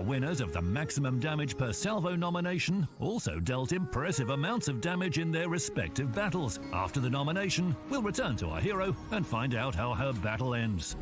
winners of the maximum damage per salvo nomination also dealt impressive amounts of damage in their respective battles. After the nomination, we'll return to our hero and find out how her battle ends.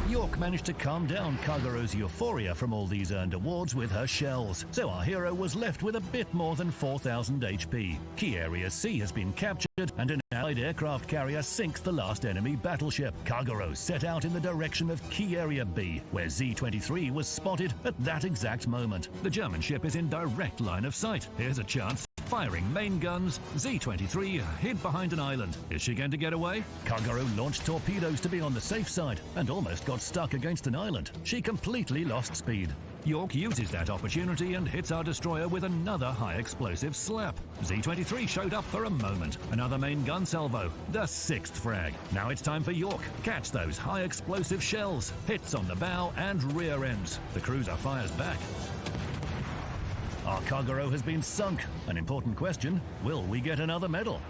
York managed to calm down Kagoro's euphoria from all these earned awards with her shells, so our hero was left with a bit more than 4,000 HP. Key Area C has been captured, and an allied aircraft carrier sinks the last enemy battleship. Kagoro set out in the direction of Key Area B, where Z-23 was spotted at that exact moment. The German ship is in direct line of sight. Here's a chance. Firing main guns, Z-23 hid behind an island. Is she going to get away? Kagoro launched torpedoes to be on the safe side and almost got stuck against an island. She completely lost speed. York uses that opportunity and hits our destroyer with another high-explosive slap. Z-23 showed up for a moment. Another main gun salvo, the 6th frag. Now it's time for York. Catch those high-explosive shells. Hits on the bow and rear ends. The cruiser fires back. Our Kagoro has been sunk. An important question, will we get another medal?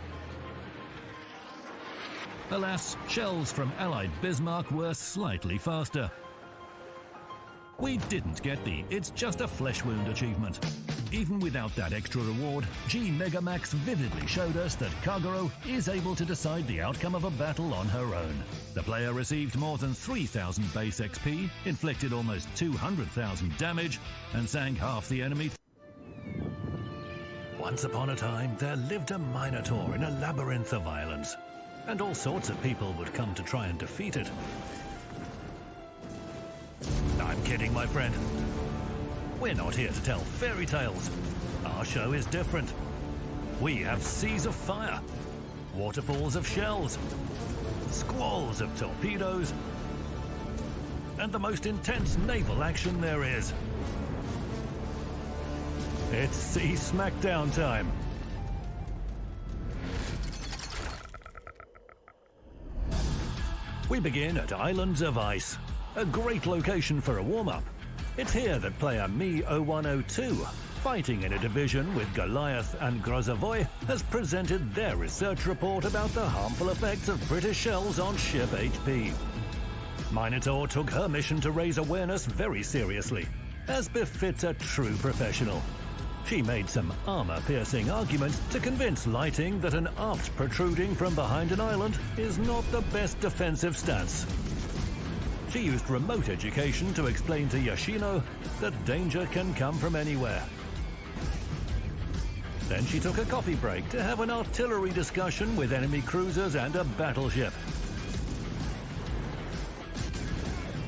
Alas, shells from Allied Bismarck were slightly faster. We didn't get the "it's just a flesh wound" achievement. Even without that extra reward, G Megamax vividly showed us that Kagoro is able to decide the outcome of a battle on her own. The player received more than 3,000 base XP, inflicted almost 200,000 damage, and sank half the enemy. Once upon a time, there lived a Minotaur in a labyrinth of islands, and all sorts of people would come to try and defeat it. I'm kidding, my friend. We're not here to tell fairy tales. Our show is different. We have seas of fire, waterfalls of shells, squalls of torpedoes, and the most intense naval action there is. It's Sea Smackdown time. We begin at Islands of Ice, a great location for a warm-up. It's here that player Me0102, fighting in a division with Goliath and Grozavoy, has presented their research report about the harmful effects of British shells on ship HP. Minotaur took her mission to raise awareness very seriously, as befits a true professional. She made some armor-piercing arguments to convince Lighting that an aft protruding from behind an island is not the best defensive stance. She used remote education to explain to Yoshino that danger can come from anywhere. Then she took a coffee break to have an artillery discussion with enemy cruisers and a battleship.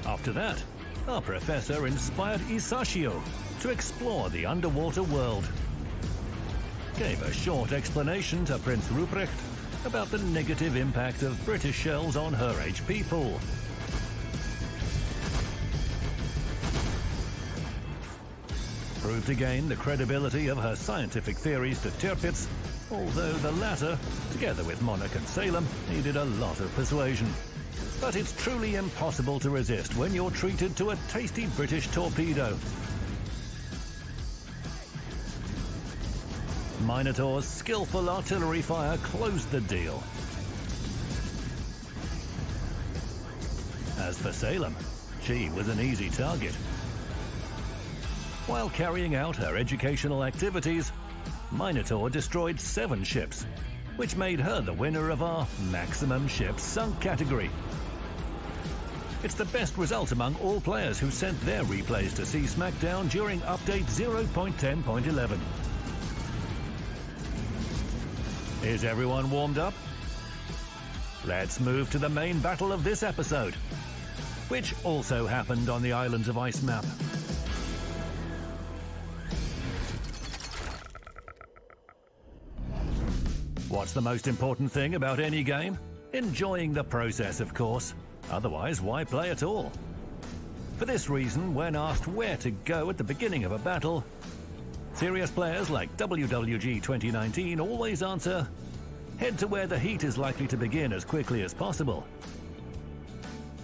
After that, our professor inspired Isashio to explore the underwater world. Gave a short explanation to Prince Ruprecht about the negative impact of British shells on her HP pool. Proved again the credibility of her scientific theories to Tirpitz, although the latter, together with Monarch and Salem, needed a lot of persuasion. But it's truly impossible to resist when you're treated to a tasty British torpedo. Minotaur's skillful artillery fire closed the deal. As for Salem, she was an easy target. While carrying out her educational activities, Minotaur destroyed 7 ships, which made her the winner of our Maximum Ships Sunk category. It's the best result among all players who sent their replays to Sea Smackdown during update 0.10.11. Is everyone warmed up? Let's move to the main battle of this episode, which also happened on the Islands of Ice map. What's the most important thing about any game? Enjoying the process, of course. Otherwise, why play at all? For this reason, when asked where to go at the beginning of a battle, serious players like WWG 2019 always answer, head to where the heat is likely to begin as quickly as possible.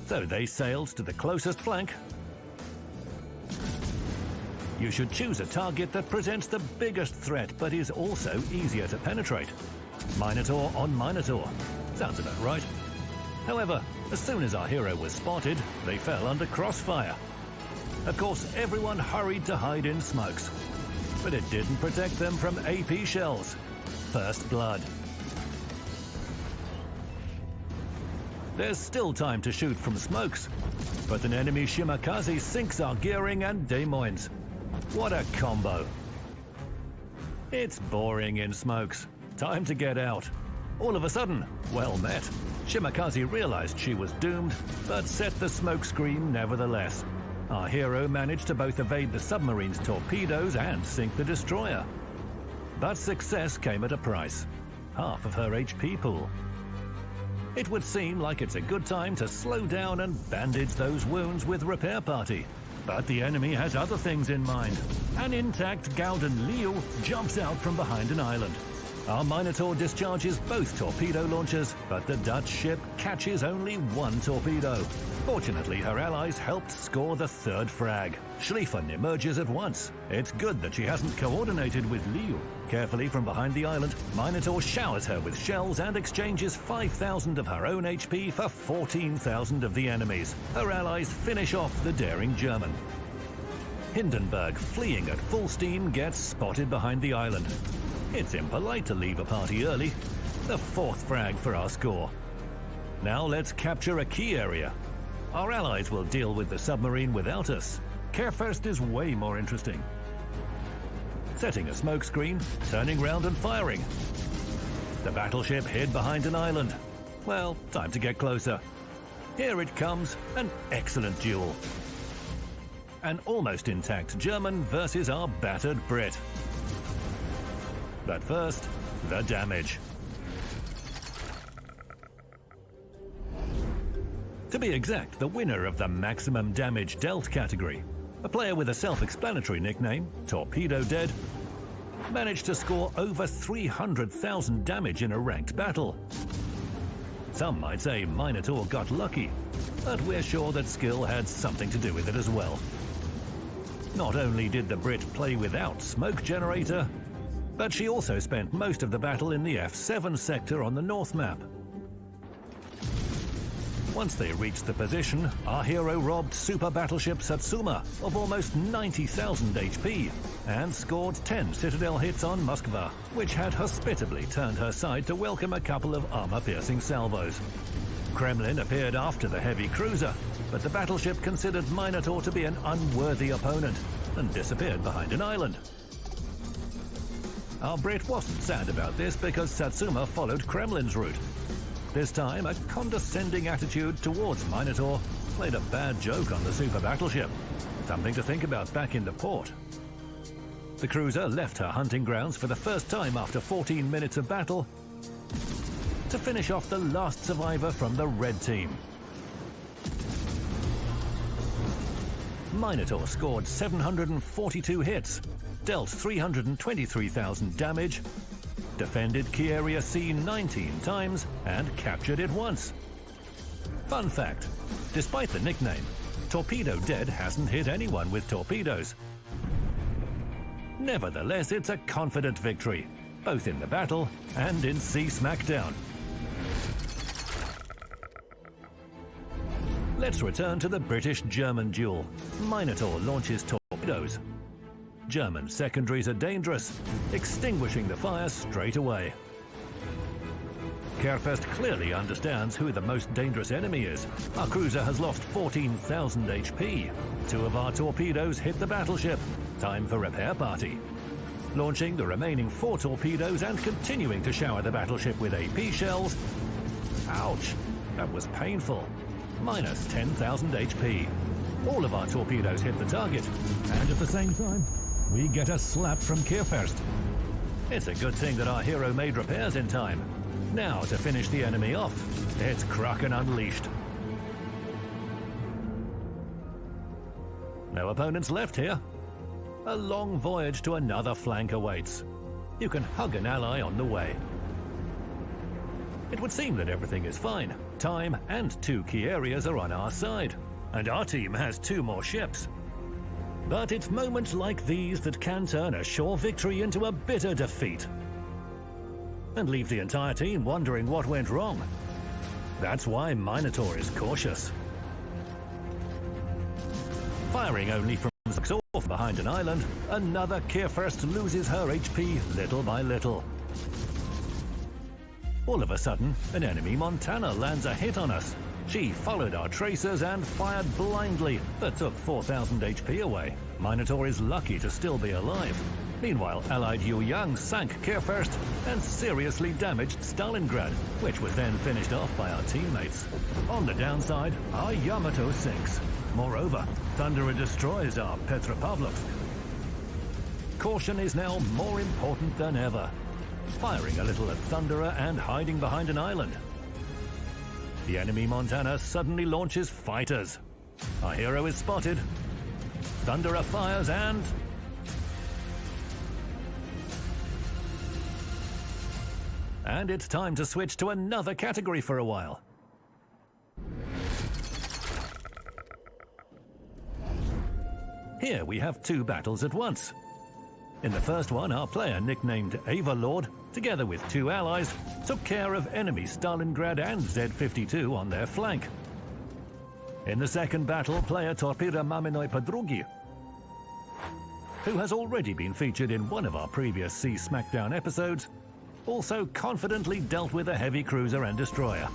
So they sailed to the closest flank. You should choose a target that presents the biggest threat but is also easier to penetrate. Minotaur on Minotaur. Sounds about right. However, as soon as our hero was spotted, they fell under crossfire. Of course, everyone hurried to hide in smokes, but it didn't protect them from AP shells. First blood. There's still time to shoot from smokes, but an enemy Shimakaze sinks our gearing and Daimoins. What a combo. It's boring in smokes. Time to get out. All of a sudden, well met. Shimakaze realized she was doomed, but set the smoke screen nevertheless. Our hero managed to both evade the submarine's torpedoes and sink the destroyer. But success came at a price. Half of her HP pool. It would seem like it's a good time to slow down and bandage those wounds with Repair Party. But the enemy has other things in mind. An intact Gauden Liu jumps out from behind an island. Our Minotaur discharges both torpedo launchers, but the Dutch ship catches only one torpedo. Fortunately, her allies helped score the third frag. Schlieffen emerges at once. It's good that she hasn't coordinated with Liu. Carefully from behind the island, Minotaur showers her with shells and exchanges 5,000 of her own HP for 14,000 of the enemy's. Her allies finish off the daring German. Hindenburg, fleeing at full steam, gets spotted behind the island. It's impolite to leave a party early. The fourth frag for our score. Now let's capture a key area. Our allies will deal with the submarine without us. Carefest is way more interesting. Setting a smoke screen, turning round and firing. The battleship hid behind an island. Well, time to get closer. Here it comes, an excellent duel. An almost intact German versus our battered Brit. But first, the damage. To be exact, the winner of the maximum damage dealt category, a player with a self-explanatory nickname, Torpedo Dead, managed to score over 300,000 damage in a ranked battle. Some might say Minotaur got lucky, but we're sure that skill had something to do with it as well. Not only did the Brit play without smoke generator, but she also spent most of the battle in the F7 sector on the north map. Once they reached the position, our hero robbed super battleship Satsuma of almost 90,000 HP and scored 10 citadel hits on Moskva, which had hospitably turned her side to welcome a couple of armor-piercing salvos. Kremlin appeared after the heavy cruiser, but the battleship considered Minotaur to be an unworthy opponent and disappeared behind an island. Our Brit wasn't sad about this because Satsuma followed Kremlin's route. This time, a condescending attitude towards Minotaur played a bad joke on the super battleship. Something to think about back in the port. The cruiser left her hunting grounds for the first time after 14 minutes of battle to finish off the last survivor from the red team. Minotaur scored 742 hits, dealt 323,000 damage, defended Key Area C 19 times, and captured it once. Fun fact, despite the nickname, Torpedo Dead hasn't hit anyone with torpedoes. Nevertheless, it's a confident victory, both in the battle and in Sea Smackdown. Let's return to the British-German duel. Minotaur launches torpedoes. German secondaries are dangerous, extinguishing the fire straight away. Carefest clearly understands who the most dangerous enemy is. Our cruiser has lost 14,000 HP. 2 of our torpedoes hit the battleship. Time for Repair Party. Launching the remaining 4 torpedoes and continuing to shower the battleship with AP shells, Ouch! That was painful. Minus 10,000 HP. All of our torpedoes hit the target, and at the same time, we get a slap from Kierfirst. It's a good thing that our hero made repairs in time. Now, to finish the enemy off, it's Kraken Unleashed. No opponents left here. A long voyage to another flank awaits. You can hug an ally on the way. It would seem that everything is fine. Time and 2 key areas are on our side, and our team has 2 more ships. But it's moments like these that can turn a sure victory into a bitter defeat, and leave the entire team wondering what went wrong. That's why Minotaur is cautious. Firing only from 6 off behind an island, another Kierfirst loses her HP little by little. All of a sudden, an enemy Montana lands a hit on us. She followed our tracers and fired blindly, but took 4,000 HP away. Minotaur is lucky to still be alive. Meanwhile, allied Yu Yang sank Kierfirst and seriously damaged Stalingrad, which was then finished off by our teammates. On the downside, our Yamato sinks. Moreover, Thunderer destroys our Petropavlovsk. Caution is now more important than ever. Firing a little at Thunderer and hiding behind an island. The enemy Montana suddenly launches fighters. Our hero is spotted. Thunderer fires and... And it's time to switch to another category for a while. Here we have 2 battles at once. In the first one, our player, nicknamed Ava Lord, together with 2 allies, took care of enemy Stalingrad and Z-52 on their flank. In the second battle, player Torpida Maminoi Podrugi, who has already been featured in one of our previous Sea Smackdown episodes, also confidently dealt with a heavy cruiser and destroyer.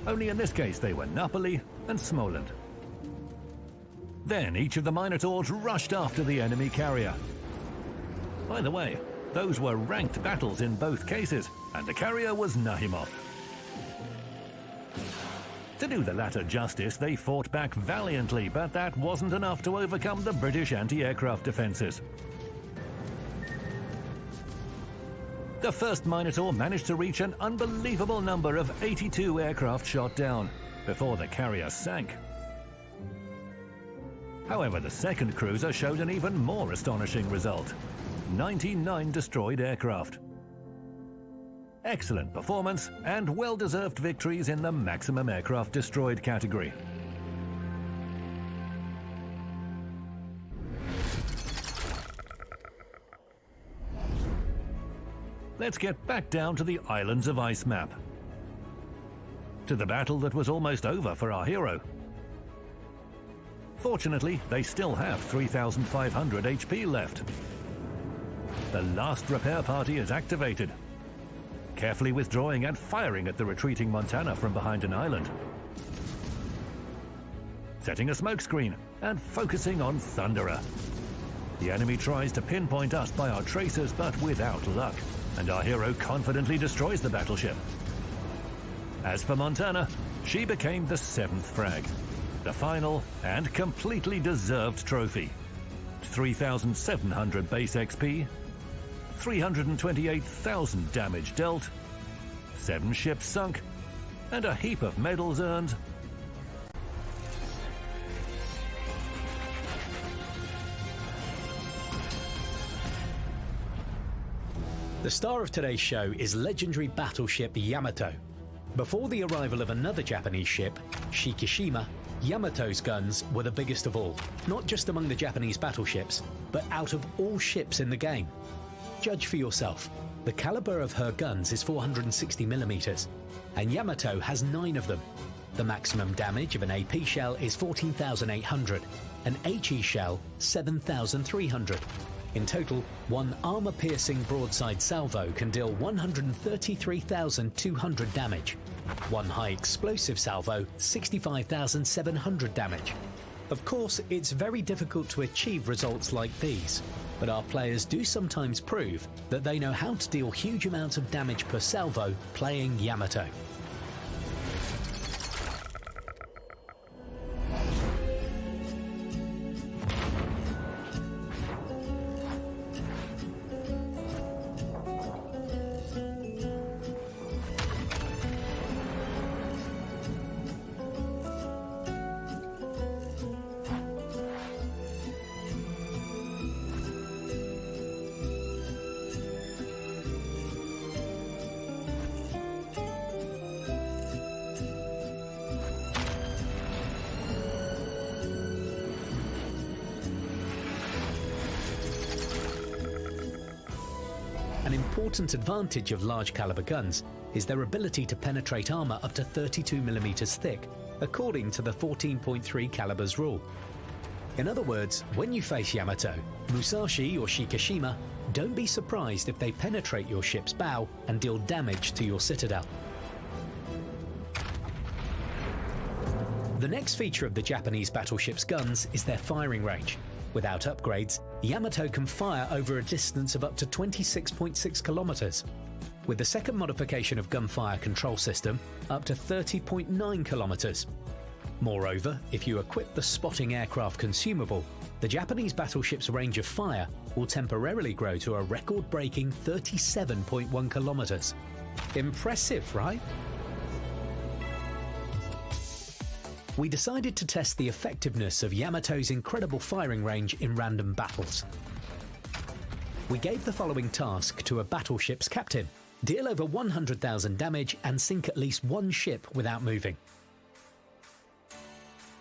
Only in this case they were Napoli and Smolensk. Then each of the Minotaurs rushed after the enemy carrier. By the way, those were ranked battles in both cases, and the carrier was Nahimov. To do the latter justice, they fought back valiantly, but that wasn't enough to overcome the British anti-aircraft defences. The first Minotaur managed to reach an unbelievable number of 82 aircraft shot down, before the carrier sank. However, the second cruiser showed an even more astonishing result: 99 destroyed aircraft. Excellent performance and well-deserved victories in the maximum aircraft destroyed category. Let's get back down to the Islands of Ice map. To the battle that was almost over for our hero. Fortunately, they still have 3,500 HP left. The last repair party is activated, carefully withdrawing and firing at the retreating Montana from behind an island. Setting a smokescreen and focusing on Thunderer. The enemy tries to pinpoint us by our tracers, but without luck, and our hero confidently destroys the battleship. As for Montana, she became the 7th frag, the final and completely deserved trophy. 3,700 base XP, 328,000 damage dealt, 7 ships sunk, and a heap of medals earned. The star of today's show is legendary battleship Yamato. Before the arrival of another Japanese ship, Shikishima, Yamato's guns were the biggest of all, not just among the Japanese battleships, but out of all ships in the game. Judge for yourself. The caliber of her guns is 460mm, and Yamato has 9 of them. The maximum damage of an AP shell is 14,800, an HE shell 7,300. In total, one armour-piercing broadside salvo can deal 133,200 damage. One high-explosive salvo, 65,700 damage. Of course, it's very difficult to achieve results like these, but our players do sometimes prove that they know how to deal huge amounts of damage per salvo playing Yamato. important advantage of large caliber guns is their ability to penetrate armor up to 32mm thick, according to the 14.3 calibers rule. In other words, when you face Yamato, Musashi or Shikishima, don't be surprised if they penetrate your ship's bow and deal damage to your citadel. The next feature of the Japanese battleship's guns is their firing range. Without upgrades, Yamato can fire over a distance of up to 26.6 kilometers. With the second modification of gunfire control system, up to 30.9 kilometers. Moreover, if you equip the spotting aircraft consumable, the Japanese battleship's range of fire will temporarily grow to a record-breaking 37.1 kilometers. Impressive, right? We decided to test the effectiveness of Yamato's incredible firing range in random battles. We gave the following task to a battleship's captain: deal over 100,000 damage and sink at least one ship without moving.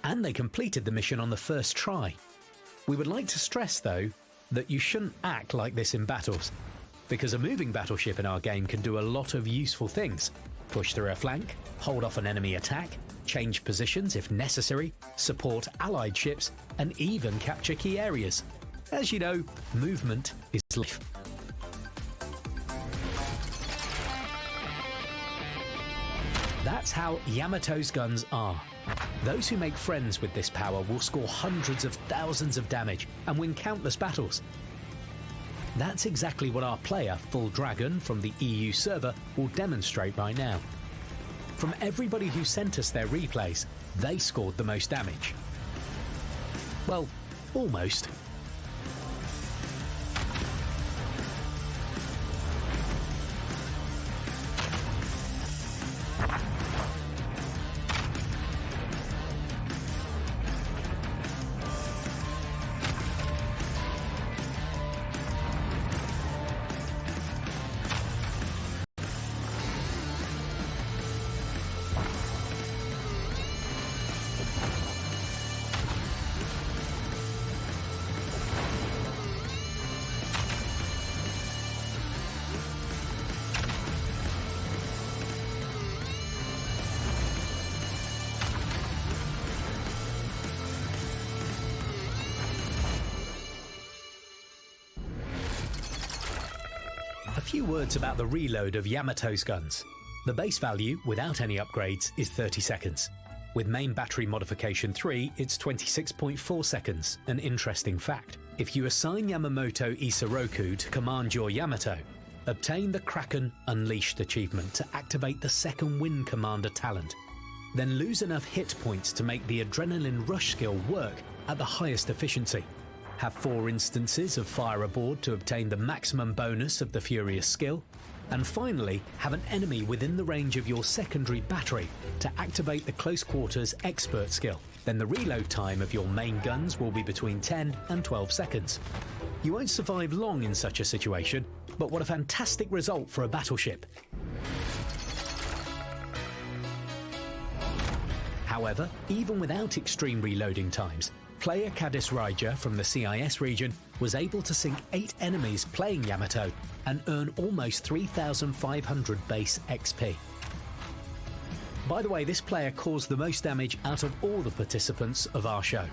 And they completed the mission on the first try. We would like to stress, though, that you shouldn't act like this in battles, because a moving battleship in our game can do a lot of useful things: push through a flank, hold off an enemy attack, change positions if necessary, support allied ships, and even capture key areas. As you know, movement is life. That's how Yamato's guns are. Those who make friends with this power will score hundreds of thousands of damage and win countless battles. That's exactly what our player, Full Dragon, from the EU server will demonstrate right now. From everybody who sent us their replays, they scored the most damage. Well, almost. A few words about the reload of Yamato's guns. The base value, without any upgrades, is 30 seconds. With main battery modification 3, it's 26.4 seconds, an interesting fact. If you assign Yamamoto Isoroku to command your Yamato, obtain the Kraken Unleashed achievement to activate the second Wind Commander talent, then lose enough hit points to make the Adrenaline Rush skill work at the highest efficiency. Have 4 instances of fire aboard to obtain the maximum bonus of the Furious skill, and finally have an enemy within the range of your secondary battery to activate the Close Quarters Expert skill. Then the reload time of your main guns will be between 10 and 12 seconds. You won't survive long in such a situation, but what a fantastic result for a battleship. However, even without extreme reloading times, player Cadiz Raija from the CIS region was able to sink 8 enemies playing Yamato and earn almost 3,500 base XP. By the way, this player caused the most damage out of all the participants of our show.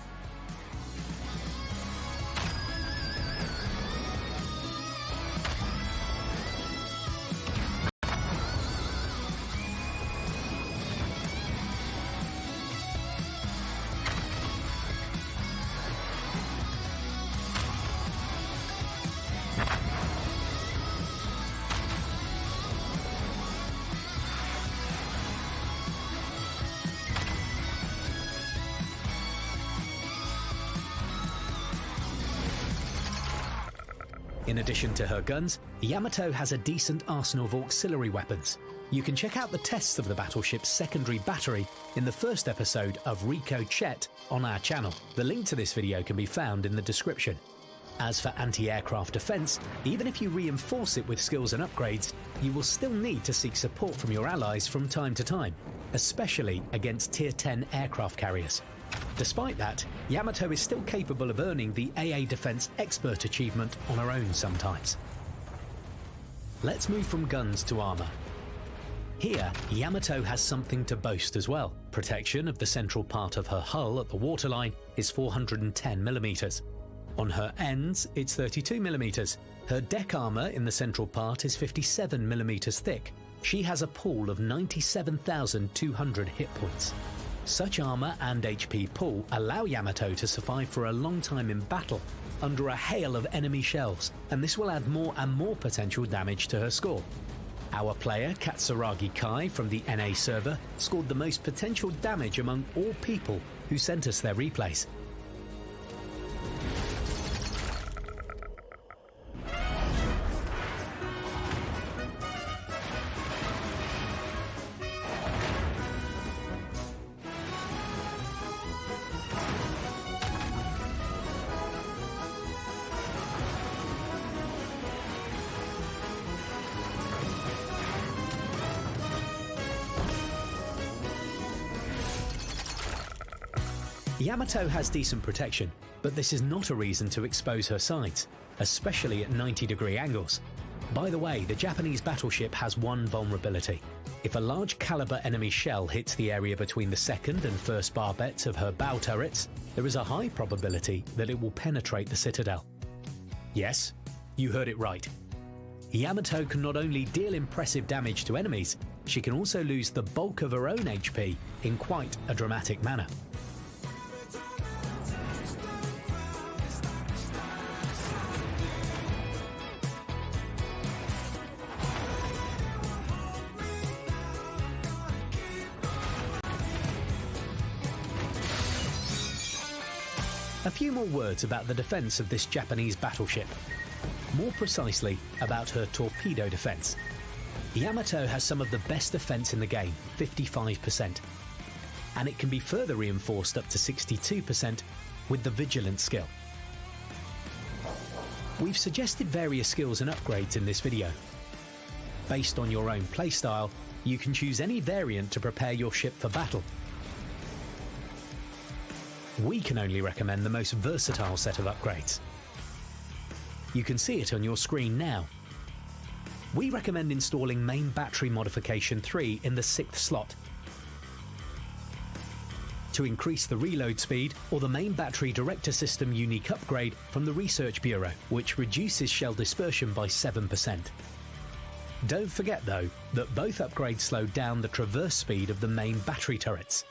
In addition to her guns, Yamato has a decent arsenal of auxiliary weapons. You can check out the tests of the battleship's secondary battery in the first episode of Rico Chet on our channel. The link to this video can be found in the description. As for anti-aircraft defense, even if you reinforce it with skills and upgrades, you will still need to seek support from your allies from time to time, especially against Tier 10 aircraft carriers. Despite that, Yamato is still capable of earning the AA Defense Expert achievement on her own sometimes. Let's move from guns to armour. Here, Yamato has something to boast as well. Protection of the central part of her hull at the waterline is 410mm. On her ends, it's 32mm. Her deck armour in the central part is 57mm thick. She has a pool of 97,200 hit points. Such armour and HP pool allow Yamato to survive for a long time in battle under a hail of enemy shells, and this will add more and more potential damage to her score. Our player, Katsuragi Kai from the NA server, scored the most potential damage among all people who sent us their replays. Yamato has decent protection, but this is not a reason to expose her sides, especially at 90-degree angles. By the way, the Japanese battleship has one vulnerability. If a large caliber enemy shell hits the area between the second and first barbets of her bow turrets, there is a high probability that it will penetrate the citadel. Yes, you heard it right. Yamato can not only deal impressive damage to enemies, she can also lose the bulk of her own HP in quite a dramatic manner. A few more words about the defence of this Japanese battleship. More precisely, about her torpedo defence. Yamato has some of the best defence in the game, 55%. And it can be further reinforced up to 62% with the Vigilant skill. We've suggested various skills and upgrades in this video. Based on your own playstyle, you can choose any variant to prepare your ship for battle. We can only recommend the most versatile set of upgrades. You can see it on your screen now. We recommend installing Main Battery Modification 3 in the 6th slot to increase the reload speed, or the Main Battery Director System unique upgrade from the Research Bureau, which reduces shell dispersion by 7%. Don't forget though that both upgrades slow down the traverse speed of the main battery turrets.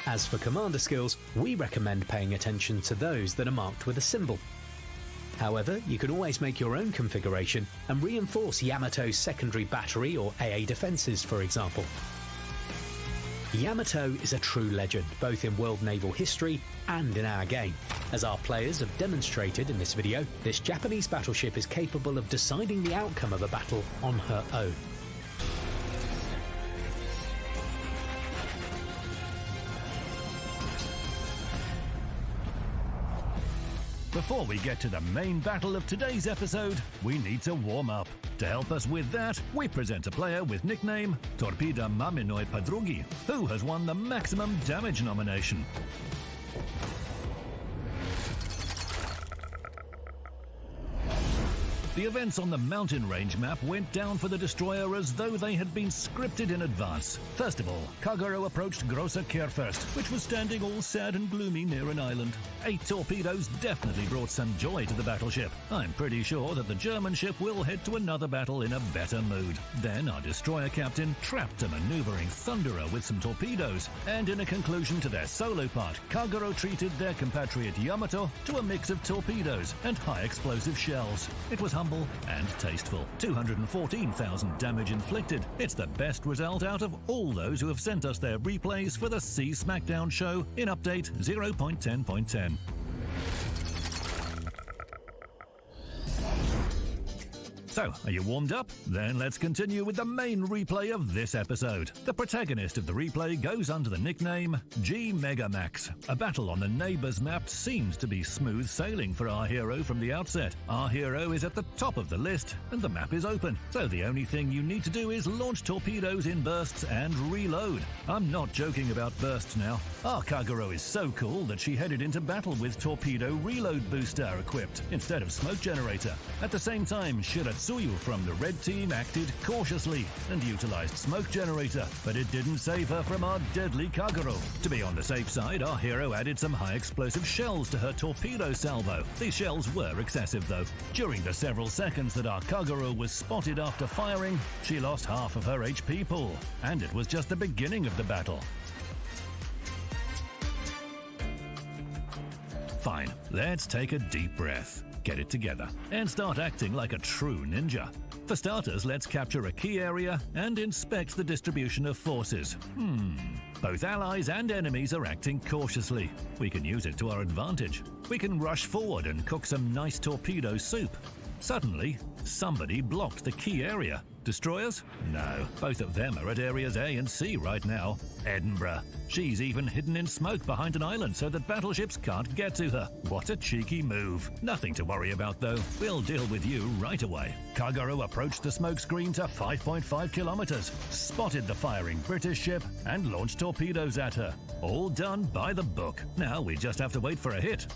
As for commander skills, we recommend paying attention to those that are marked with a symbol. However, you can always make your own configuration and reinforce Yamato's secondary battery or AA defences, for example. Yamato is a true legend, both in world naval history and in our game. As our players have demonstrated in this video, this Japanese battleship is capable of deciding the outcome of a battle on her own. Before we get to the main battle of today's episode, we need to warm up. To help us with that, we present a player with nickname Torpida Maminoi Padrugi, who has won the maximum damage nomination. The events on the mountain range map went down for the destroyer as though they had been scripted in advance. First of all, Kagero approached Großer Kehr first, which was standing all sad and gloomy near an island. 8 torpedoes definitely brought some joy to the battleship. I'm pretty sure that the German ship will head to another battle in a better mood. Then our destroyer captain trapped a maneuvering Thunderer with some torpedoes, and in a conclusion to their solo part, Kagero treated their compatriot Yamato to a mix of torpedoes and high explosive shells. It was humble and tasteful. 214,000 damage inflicted. It's the best result out of all those who have sent us their replays for the C SmackDown show in update 0.10.10. So, are you warmed up? Then let's continue with the main replay of this episode. The protagonist of the replay goes under the nickname G Megamax. A battle on the neighbours map seems to be smooth sailing for our hero from the outset. Our hero is at the top of the list and the map is open, so the only thing you need to do is launch torpedoes in bursts and reload. I'm not joking about bursts now. Our Kagero is so cool that she headed into battle with torpedo reload booster equipped instead of smoke generator. At the same time, Shiratsu Tsuyu from the red team acted cautiously and utilized smoke generator, but it didn't save her from our deadly Kagero. To be on the safe side, our hero added some high explosive shells to her torpedo salvo. These shells were excessive though. During the several seconds that our Kagero was spotted after firing, she lost half of her HP pool, and it was just the beginning of the battle. Fine, let's take a deep breath, get it together, and start acting like a true ninja. For starters, let's capture a key area and inspect the distribution of forces. Both allies and enemies are acting cautiously. We can use it to our advantage. We can rush forward and cook some nice torpedo soup. Suddenly, somebody blocked the key area. Destroyers? No, both of them are at areas A and C right now. Edinburgh. She's even hidden in smoke behind an island so that battleships can't get to her. What a cheeky move. Nothing to worry about though. We'll deal with you right away. Kagero approached the smoke screen to 5.5 kilometers, spotted the firing British ship, and launched torpedoes at her. All done by the book. Now we just have to wait for a hit.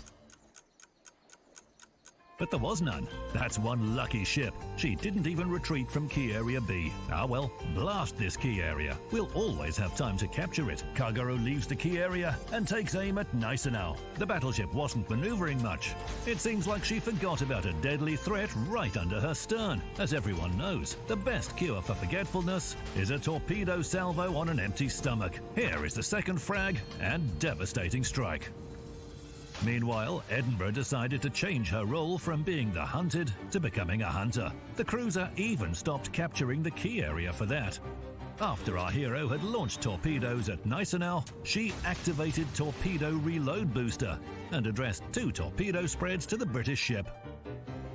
But there was none. That's one lucky ship. She didn't even retreat from key area B. Ah well, blast this key area. We'll always have time to capture it. Kagero leaves the key area and takes aim at Gneisenau. The battleship wasn't maneuvering much. It seems like she forgot about a deadly threat right under her stern. As everyone knows, the best cure for forgetfulness is a torpedo salvo on an empty stomach. Here is the second frag and devastating strike. Meanwhile, Edinburgh decided to change her role from being the hunted to becoming a hunter. The cruiser even stopped capturing the key area for that. After our hero had launched torpedoes at Gneisenau, she activated Torpedo Reload Booster and addressed 2 torpedo spreads to the British ship.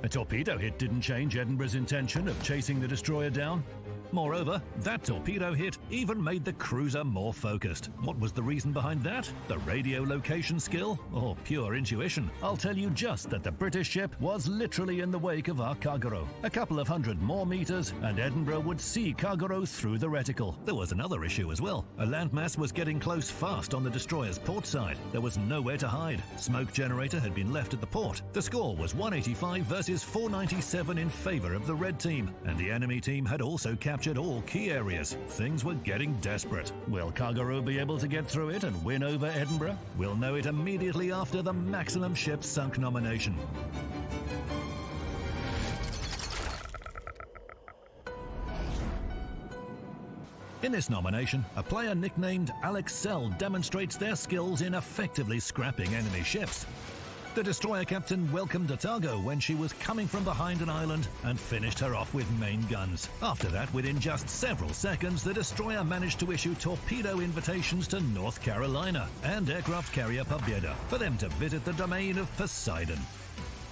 A torpedo hit didn't change Edinburgh's intention of chasing the destroyer down. Moreover, that torpedo hit even made the cruiser more focused. What was the reason behind that? The radio location skill? Or pure intuition? I'll tell you just that the British ship was literally in the wake of our Kagero. A couple of hundred more meters, and Edinburgh would see Kagero through the reticle. There was another issue as well. A landmass was getting close fast on the destroyer's port side. There was nowhere to hide. Smoke generator had been left at the port. The score was 185 versus 497 in favor of the red team, and the enemy team had also captured all key areas. Things were getting desperate. Will Kagero be able to get through it and win over Edinburgh? We'll know it immediately after the Maximum Ship Sunk nomination. In this nomination, a player nicknamed Alex Sell demonstrates their skills in effectively scrapping enemy ships. The destroyer captain welcomed Otago when she was coming from behind an island and finished her off with main guns. After that, within just several seconds, the destroyer managed to issue torpedo invitations to North Carolina and aircraft carrier Pobeda for them to visit the domain of Poseidon.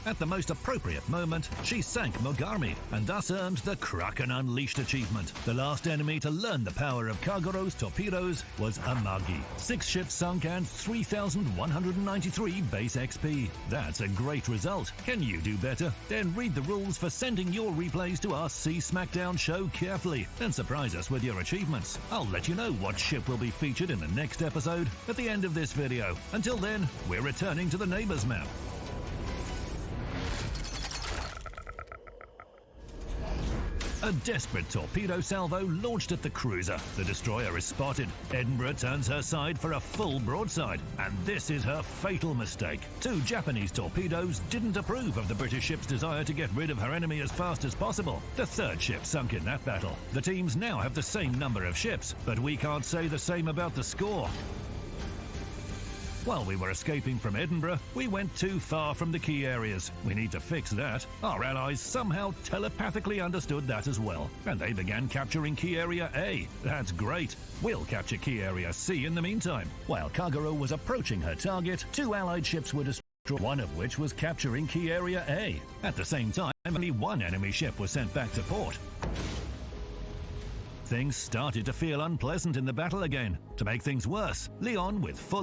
At the most appropriate moment, she sank Mogami and thus earned the Kraken Unleashed achievement. The last enemy to learn the power of Kagero's torpedoes was Amagi. 6 ships sunk and 3,193 base XP. That's a great result. Can you do better? Then read the rules for sending your replays to our Sea Smackdown show carefully and surprise us with your achievements. I'll let you know what ship will be featured in the next episode at the end of this video. Until then, we're returning to the neighbors map. A desperate torpedo salvo launched at the cruiser. The destroyer is spotted. Edinburgh turns her side for a full broadside, and this is her fatal mistake. 2 Japanese torpedoes didn't approve of the British ship's desire to get rid of her enemy as fast as possible. The 3rd ship sunk in that battle. The teams now have the same number of ships, but we can't say the same about the score. While we were escaping from Edinburgh, we went too far from the key areas. We need to fix that. Our allies somehow telepathically understood that as well, and they began capturing key area A. That's great. We'll capture key area C in the meantime. While Kagero was approaching her target, 2 allied ships were destroyed, one of which was capturing key area A. At the same time, only 1 enemy ship was sent back to port. Things started to feel unpleasant in the battle again. To make things worse, Leon, with full